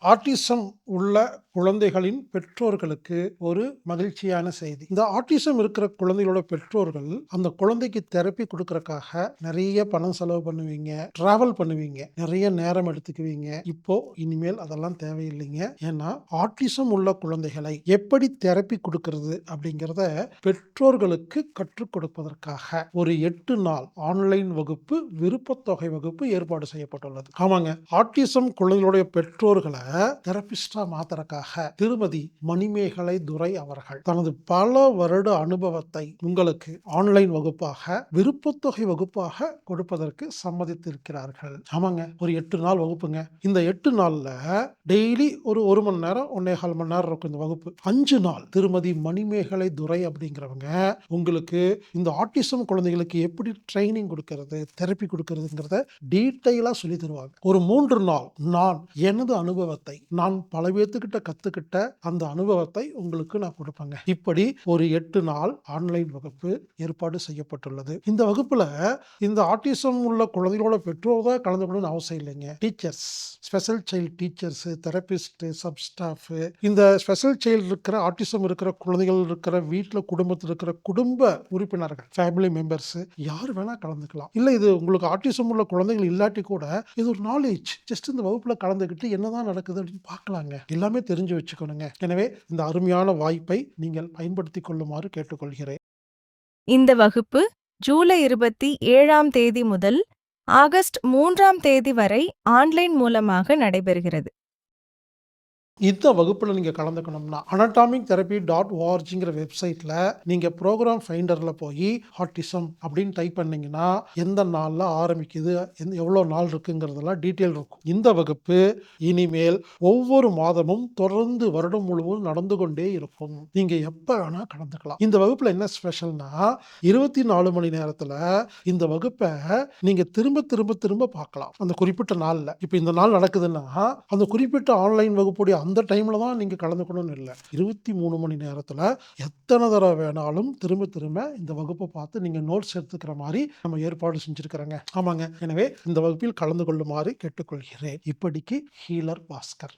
Autism உள்ள குழந்தைகளின் பெற்றோர்களுக்கு ஒரு மகிழ்ச்சியான செய்தி. இந்த ஆட்டிசம் இருக்கிற குழந்தைகளோட பெற்றோர்கள், அந்த குழந்தைக்கு தெரப்பி குடுக்கறக்காக நெறைய பணம் செலவு பண்ணுவீங்க, டிராவல் பண்ணுவீங்க, நெறைய நேரம் எடுத்துக்குவீங்க. இப்போ இனிமேல் அதெல்லாம் தேவையில்லைங்க. ஏன்னா, ஆட்டிசம் உள்ள குழந்தைகளை எப்படி தெரப்பி குடுக்கறது அப்படிங்கிறத பெற்றோர்களுக்கு கற்றுக் கொடுப்பதற்காக ஒரு 8 நாள் ஆன்லைன் வகுப்பு, விருப்பத்தொகை வகுப்பு ஏற்பாடு செய்யப்பட்டுள்ளது. ஆமாங்க, ஆட்டிசம் குழந்தைகளுடைய பெற்றோர்கள தெரபிஸ்டா மாத்தறக்காக திருமதி மணிமேகலை துரை அவர்கள் தனது பல வருட அனுபவத்தை உங்களுக்கு ஆன்லைன் வகுப்பாக, விருப்பத்தொகை வகுப்பாக கொடுப்பதற்கு சம்மதித்திருக்கிறார்கள். ஆமாங்க, ஒரு 8 நாள் வகுப்புங்க. இந்த 8 நாள்ல டெய்லி ஒரு 1 மணி நேரம், 1 1/4 மணி நேரம் இருக்கும் இந்த வகுப்பு. 5 நாள் திருமதி மணிமேகலை துரை அப்படிங்கிறவங்க உங்களுக்கு இந்த ஆட்டிசம் குழந்தைகளுக்கு எப்படி ட்ரைனிங் கொடுக்கிறது, தெரப்பி கொடுக்கிறதுங்கிறத டீட்டெயிலா சொல்லி தருவாங்க. ஒரு 3 நாள் நான் எனது அனுபவத்தை, நான் பல பேத்துக்கிட்ட கத்துக்கிட்ட அந்த அனுபவத்தை உங்களுக்கு நான் கொடுப்பேங்க. இப்படி ஒரு 8 நாள் ஆன்லைன் வகுப்பு ஏற்பாடு செய்யப்பட்டுள்ளது. இந்த வகுப்புல இந்த ஆட்டிசம் உள்ள குழந்தைகளோட பெற்றோர் தான் கலந்துக்கணும்னு அவசியம் இல்லைங்க. Teachers, special child teachers, therapist, sub staff, இந்த ஸ்பெஷல் சைல்டு இருக்கிற ஆட்டிசம் இருக்கிற குழந்தைகள் இருக்கிற வீட்டில் குடும்பத்தில் இருக்கிற குடும்ப உறுப்பினர்கள், ஃபேமிலி மெம்பர்ஸ் யார் வேணா கலந்துக்கலாம். இல்ல இது உங்களுக்கு ஆட்டிசம் உள்ள குழந்தைகள் இல்லாட்டி கூட இது ஒரு நாலேஜ், ஜஸ்ட் இந்த வகுப்புல கலந்துக்கிட்டு என்னதான் நடக்குது அப்படின்னு பார்க்கலாங்க. எல்லாமே தெரிஞ்சு வச்சுக்கணுங்க. எனவே இந்த அருமையான வாய்ப்பை நீங்கள் பயன்படுத்திக் கொள்ளுமாறு கேட்டுக்கொள்கிறேன். இந்த வகுப்பு ஜூலை 27ஆம் தேதி முதல் ஆகஸ்ட் 3ஆம் தேதி வரை ஆன்லைன் மூலமாக நடைபெறுகிறது. இந்த வகுப்புல நீங்க கலந்துக்கணும்னா anatomic-therapy.orgங்கிற வெப்சைட்ல நீங்க ப்ரோக்ராம் ஃபைண்டர்ல போய் ஆட்டிசம் அப்படின்னு டைப் பண்ணீங்கன்னா எந்த நாள்ல ஆரம்பிக்குது, எவ்வளோ நாள் இருக்குங்கிறதெல்லாம் டீட்டெயில் இருக்கும். இந்த வகுப்பு இனிமேல் ஒவ்வொரு மாதமும் தொடர்ந்து வருடம் முழுவதும் நடந்து கொண்டே இருக்கும். நீங்க எப்ப வேணா கலந்துக்கலாம். இந்த வகுப்புல என்ன ஸ்பெஷல்னா 24 மணி நேரத்துல இந்த வகுப்பை நீங்க திரும்ப திரும்ப திரும்ப பார்க்கலாம். அந்த குறிப்பிட்ட நாள்ல இப்ப இந்த நாள் நடக்குதுன்னா அந்த குறிப்பிட்ட ஆன்லைன் வகுப்புடைய அந்த டைம்ல தான் நீங்க கலந்துக்கணும்னு இல்லை. 23 மணி நேரத்துல எத்தனை தடவை வேணாலும் திரும்ப திரும்ப இந்த வகுப்பை பார்த்து நீங்க நோட்ஸ் எடுத்துக்கிற மாதிரி நம்ம ஏற்பாடு செஞ்சிருக்கிறோங்க. ஆமாங்க, எனவே இந்த வகுப்பில் கலந்து கொள்ளுமாறு கேட்டுக்கொள்கிறேன். இப்படிக்கு ஹீலர் பாஸ்கர்.